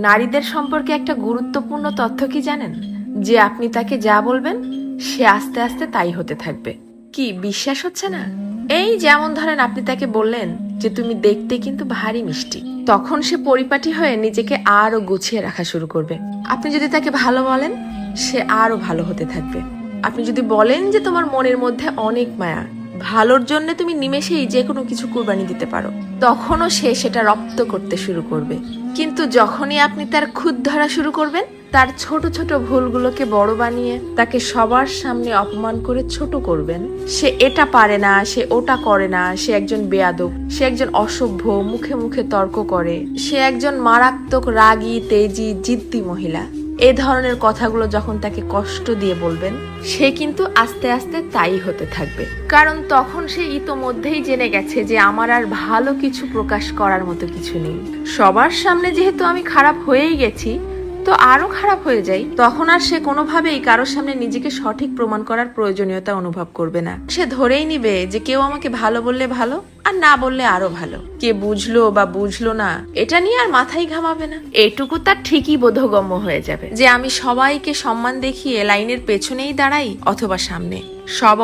নারীদের সম্পর্কে একটা গুরুত্বপূর্ণ তথ্য কি জানেন? যে আপনি তাকে যা বলবেন সে আস্তে আস্তে তাই হতে থাকবে। কি বিশ্বাস হচ্ছে না? এই যেমন ধরেন আপনি তাকে বললেন যে তুমি দেখতে কিন্তু ভারী মিষ্টি, তখন সে পরিপাটি হয়ে নিজেকে আরো গুছিয়ে রাখা শুরু করবে। আপনি যদি তাকে ভালো বলেন সে আরো ভালো হতে থাকবে। আপনি যদি বলেন যে তোমার মনের মধ্যে অনেক মায়া, ভালোর জন্য তুমি নিমেষেই যে কোনো কিছু কুরবানি দিতে পারো, তখনও সে সেটা রপ্ত করতে শুরু করবে। কিন্তু যখনই আপনি তার খুঁত ধরা শুরু করবেন, তার ছোট ছোট ভুলগুলোকে বড় বানিয়ে তাকে সবার সামনে অপমান করে ছোট করবেন, সে এটা পারে না, সে ওটা করে না, সে একজন বেয়াদব, সে একজন অসভ্য, মুখে মুখে তর্ক করে, সে একজন মারাত্মক রাগী তেজি জিদ্দি মহিলা, এ ধরনের কথাগুলো যখন তাকে কষ্ট দিয়ে বলবেন, সে কিন্তু আস্তে আস্তে তাই হতে থাকবে। কারণ তখন সে ইতোমধ্যেই জেনে গেছে যে আমার আর ভালো কিছু প্রকাশ করার মতো কিছু নেই। সবার সামনে যেহেতু আমি খারাপ হয়েই গেছি, তো আরো খারাপ হয়ে যাই। তখন আর সে কোনোভাবেই কারোর সামনে নিজেকে সঠিক প্রমাণ করার প্রয়োজনীয়তা অনুভব করবে না। সে ধরেই নিবে যে কেউ আমাকে ভালো বললে ভালো, আর না বললে আরো ভালো। কে বুঝলো বা বুঝলো না এটা নিয়ে আর মাথায় ঘামাবে না। এটুকু তার ঠিকই বোধগম্য হয়ে যাবে যে আমি সবাইকে সম্মান দেখিয়ে লাইনের পেছনেই দাঁড়াই অথবা সামনে, সব